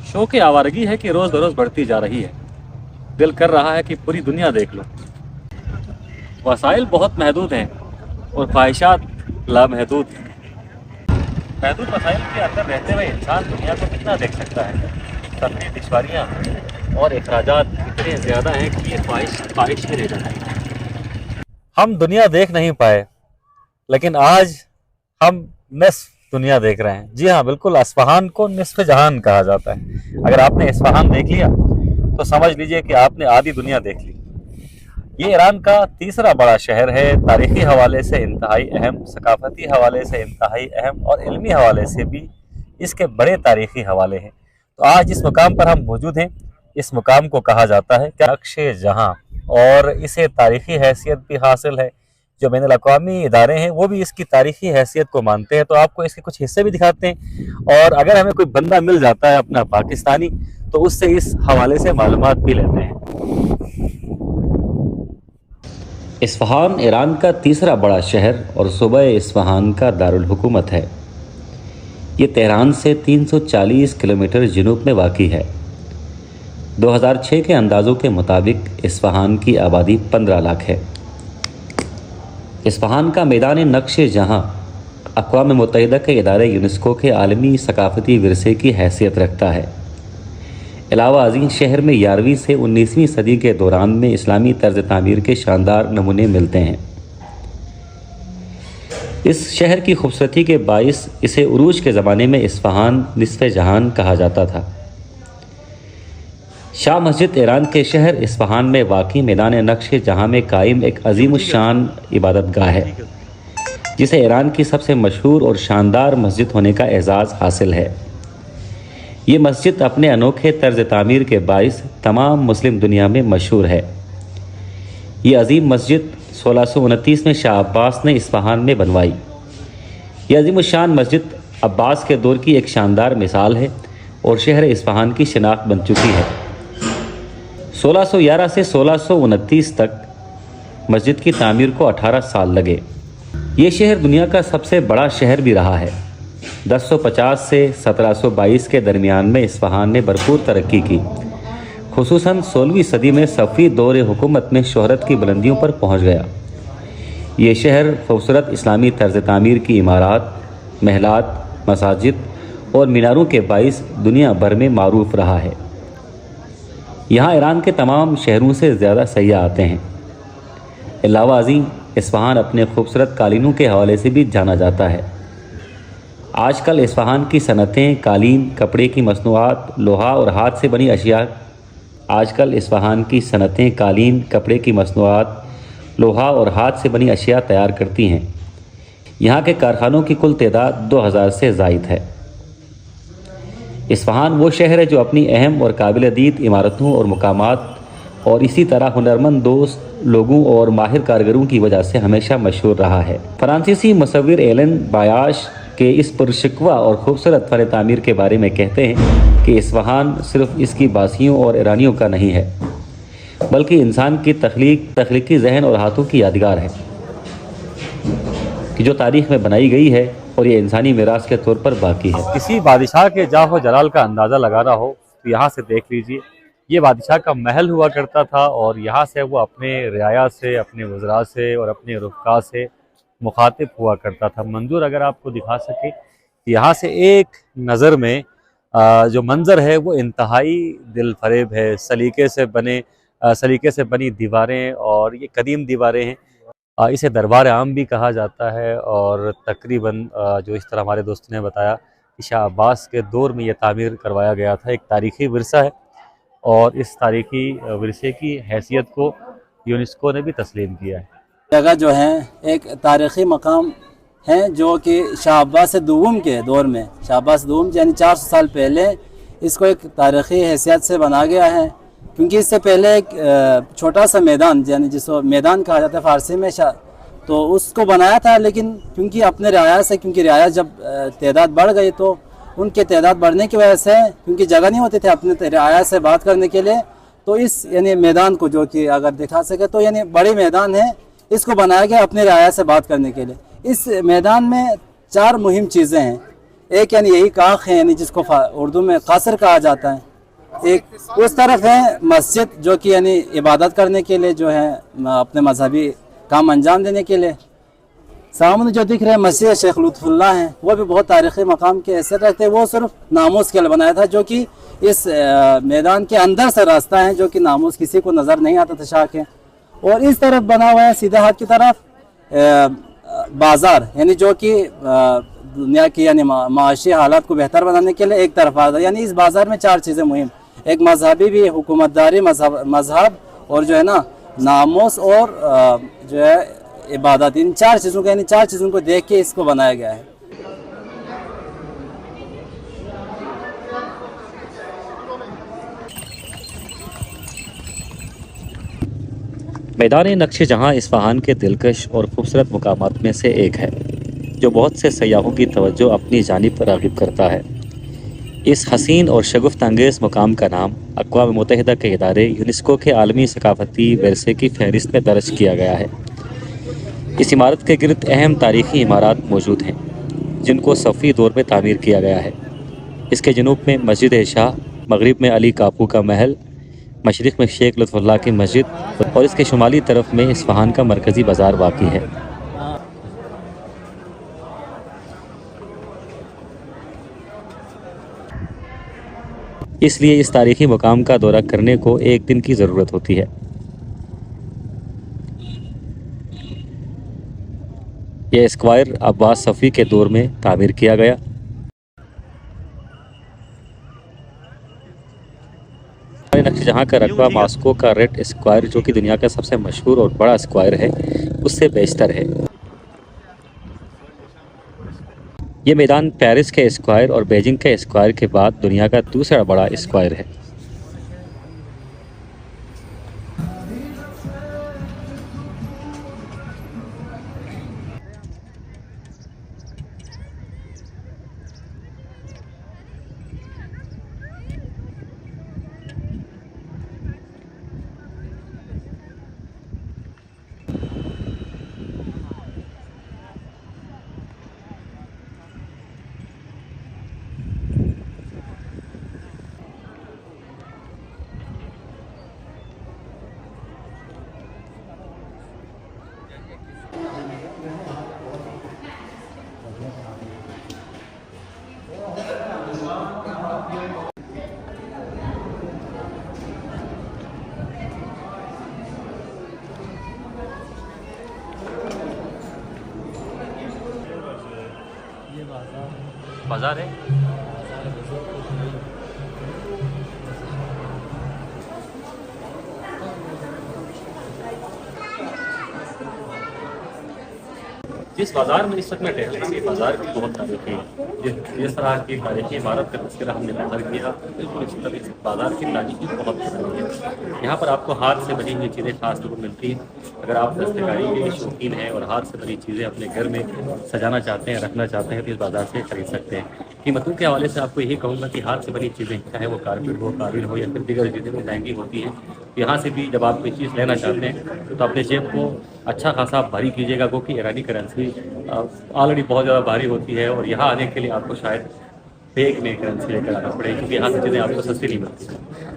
शौक आवारगी है कि रोज़ बरोज़ बढ़ती जा रही है। दिल कर रहा है कि पूरी दुनिया देख लो। वसाइल बहुत महदूद हैं और ख्वाहिशात लामहदूद हैं। महदूद वसाइल के अंदर रहते हुए इंसान दुनिया को कितना देख सकता है। तफरीह दुश्वारियाँ और अखराजात इतने ज़्यादा हैं कि ये ख्वाहिश ही रह जाती है। हम दुनिया देख नहीं पाए, लेकिन आज हम निस्फ दुनिया देख रहे हैं। जी हाँ, बिल्कुल, अस्फहान को निस्फ जहान कहा जाता है। अगर आपने इस्फहान देख लिया तो समझ लीजिए कि आपने आधी दुनिया देख ली। ये ईरान का तीसरा बड़ा शहर है। तारीखी हवाले से इंतहाई अहम, सकाफती हवाले से इंतहाई अहम और इल्मी हवाले से भी इसके बड़े तारीखी हवाले हैं। तो आज जिस मुकाम पर हम मौजूद हैं, इस मुकाम को कहा जाता है क्या नक्शे जहां, और इसे तारीखी हैसियत भी हासिल है। जो बैनुल अक़वामी इदारे हैं वो भी इसकी तारीखी हैसियत को मानते हैं। तो आपको इसके कुछ हिस्से भी दिखाते हैं, और अगर हमें कोई बंदा मिल जाता है अपना पाकिस्तानी, तो उससे इस हवाले से मालूमात भी लेते हैं। इस्फहान ईरान का तीसरा बड़ा शहर और सूबा इस्फहान का दारुल हुकूमत है। ये तेहरान से 340 किलोमीटर जनूब में वाक़ई है। 2006 के अंदाज़ों के मुताबिक इस्फहान की आबादी 15 लाख है। इस्फहान का मैदान नक्शे जहां अक़वाम मुत्तहिदा के इदारे यूनेस्को के आलमी सकाफ़ती विरसे की हैसियत रखता है। अलावा अज़ीम शहर में 11वीं से 19वीं सदी के दौरान में इस्लामी तर्ज तामीर के शानदार नमूने मिलते हैं। इस शहर की खूबसूरती के बाइस इसे उरूज के ज़माने में इस्फहान निस्फ़े जहान कहा जाता था। शाह मस्जिद ईरान के शहर इस्फहान में वाक़ई मैदान नक्शे जहां में कायम एक अज़ीमुश्शान इबादतगाह है, जिसे ईरान की सबसे मशहूर और शानदार मस्जिद होने का एजाज़ हासिल है। ये मस्जिद अपने अनोखे तर्ज तामीर के बाइस तमाम मुस्लिम दुनिया में मशहूर है। ये अजीम मस्जिद 1629 में शाह अब्बास ने इस्फहान में बनवाई। ये अजीमुश्शान मस्जिद अब्बास के दौर की एक शानदार मिसाल है और शहर इस्फहान की शिनाख्त बन चुकी है। 1611 से 1629 तक मस्जिद की तामीर को 18 साल लगे। ये शहर दुनिया का सबसे बड़ा शहर भी रहा है। 1050 से 1722 के दरमियान में इस्फहान ने भरपूर तरक्की की। खुसूसन 16वीं सदी में सफ़ी दौर हुकूमत में शोहरत की बुलंदियों पर पहुंच गया। ये शहर खूबसूरत इस्लामी तर्ज तामीर की इमारत, महलात, मसाजिद और मीनारों के बाइस दुनिया भर में मारूफ रहा है। यहाँ ईरान के तमाम शहरों से ज़्यादा सयाह आते हैं। अलावा अज़ीम इस्फहान अपने खूबसूरत कालीनों के हवाले से भी जाना जाता है। आजकल इस्फहान की सनतें कालीन, कपड़े की मसनूआत, लोहा और हाथ से बनी अशिया आजकल इस्फहान की सनतें कालीन, कपड़े की मसनूआत, लोहा और हाथ से बनी अशिया तैयार करती हैं। यहाँ के कारखानों की कुल तादाद 2000 से ज़ायद है। इस्फहान वो शहर है जो अपनी अहम और काबिल दीद इमारतों और मकामात और इसी तरह हुनरमंद दोस्त लोगों और माहिर कारीगरों की वजह से हमेशा मशहूर रहा है। फ्रांसीसी मुसव्विर एलन बायाश के इस पुरशिकवा और खूबसूरत फन तामीर के बारे में कहते हैं कि इस्फहान सिर्फ इसकी बासियों और ईरानियों का नहीं है, बल्कि इंसान की तख्लीकी जहन और हाथों की यादगार है कि जो तारीख़ में बनाई गई है और ये इंसानी मिरास के तौर पर बाकी है। किसी बादशाह के जाहो जलाल का अंदाज़ा लगाना हो तो यहाँ से देख लीजिए। ये बादशाह का महल हुआ करता था और यहाँ से वो अपने रियाया से, अपने वज़रा से और अपने रुफ़क़ा से मुखातिब हुआ करता था। मंजूर अगर आपको दिखा सके, यहाँ से एक नज़र में जो मंज़र है वो इंतहाई दिल फरेब है। सलीके से बनी दीवारें, और ये कदीम दीवारें हैं। इसे दरबार आम भी कहा जाता है, और तकरीबन जो इस तरह हमारे दोस्त ने बताया कि शाह अब्बास के दौर में ये तामीर करवाया गया था। एक तारीख़ी विरसा है और इस तारीख़ी विरसे की हैसियत को यूनेस्को ने भी तस्लीम किया है। जगह जो है एक तारीख़ी मकाम है जो कि शाह अब्बास दुऊम के दौर में, शाह अब्बास दुऊम यानी 400 साल पहले इसको एक तारीख़ी हैसियत से बना गया है। क्योंकि इससे पहले एक छोटा सा मैदान, यानी जिसको मैदान कहा जाता है फ़ारसी में, तो उसको बनाया था। लेकिन क्योंकि अपने रियाया से, क्योंकि रियाया जब तादाद बढ़ गई तो उनके तादाद बढ़ने की वजह से, क्योंकि जगह नहीं होती थी अपने रियाया से बात करने के लिए, तो इस यानी मैदान को, जो कि अगर दिखा सके तो यानी बड़ी मैदान है, इसको बनाया गया अपने रियाया से बात करने के लिए। इस मैदान में 4 मुहिम चीज़ें हैं। एक यानी यही काख है, यानी जिसको उर्दू में कासर कहा जाता है। एक उस तरफ है मस्जिद, जो कि यानी इबादत करने के लिए, जो है अपने मजहबी काम अंजाम देने के लिए। सामने जो दिख रहा है मस्जिद शेख लुत्फुल्लाह है, वो भी बहुत तारीख़ी मकाम के हैसियत रखते हैं। वो सिर्फ नामूस के लिए बनाया था, जो कि इस मैदान के अंदर से रास्ता है, जो कि नामूस किसी को नज़र नहीं आता था शाह के। और इस तरफ बना हुआ है सीधा हाथ की तरफ बाज़ार, यानी जो कि दुनिया की यानी माशी हालात को बेहतर बनाने के लिए एक तरफ आता है। यानी इस बाज़ार में चार चीज़ें मुहिम, एक मजहबी भी, हुकूमतदारी, मजहब और जो है ना नामूस और जो है इबादत, इन चार चीज़ों को, यानी चार चीज़ों को देख के इसको बनाया गया है। मैदान नक्श जहां इस्फहान के दिलकश और खूबसूरत मकामात में से एक है, जो बहुत से सयाहों की तवज्जो अपनी जानिब राग़िब करता है। इस हसीन और शगुफ्त अंगेज़ मकाम का नाम अक़वाम मुत्तहिदा के इदारे यूनेस्को के आलमी सकाफ़ती वरसे की फ़हरिस्त में दर्ज किया गया है। इस इमारत के गिर्द अहम तारीख़ी इमारत मौजूद हैं, जिनको सफ़ी दौर में तामीर किया गया है। इसके जनूब में मस्जिद शाह, मगरिब में अली कापू का महल, मशरिक़ में शेख लुत्फ़ुल्लाह की मस्जिद और इसके शुमाली तरफ में इस्फहान का मरकज़ी बाज़ार वाक़ई है। इसलिए इस तारीख़ी मुकाम का दौरा करने को एक दिन की ज़रूरत होती है। यह स्क्वायर अब्बास सफ़ी के दौर में तामीर किया गया। नक्श जहाँ का रकबा मॉस्को का रेड स्क्वायर, जो कि दुनिया का सबसे मशहूर और बड़ा स्क्वायर है, उससे बेशतर है। ये मैदान पेरिस के स्क्वायर और बीजिंग के स्क्वायर के बाद दुनिया का दूसरा बड़ा स्क्वायर है। बाजार है। जिस बाज़ार में इस वक्त मैं टहल रही, बाज़ार की बहुत तारीखी है। जिस तरह की तारीखी इमारत का तस्करा हमने नजर किया, बिल्कुल इसी तरह इस बाज़ार की तारीखी बहुत तारीखी है। यहाँ पर आपको हाथ से बनी हुई चीज़ें खास तौर पर मिलती हैं। अगर आप दस्तकारी के शौकीन हैं और हाथ से बनी चीज़ें अपने घर में सजाना चाहते हैं, रखना चाहते हैं, तो इस बाज़ार से खरीद सकते हैं। कीमतों के हवाले से आपको यही कहूँगा कि हाथ से बनी चीज़ें, चाहे वो कारपेट हो, काबिल हो या फिर दीगर चीज़ें वो महंगी होती हैं। यहाँ से भी जब आप कोई चीज़ लेना चाहते हैं तो अपने जेब को अच्छा खासा भारी कीजिएगा, क्योंकि ईरानी करेंसी ऑलरेडी बहुत ज़्यादा भारी होती है और यहाँ आने के लिए आपको शायद फेक में करेंसी लेकर आना पड़ेगा, क्योंकि यहाँ से चीज़ें आपको सस्ती नहीं मिलती।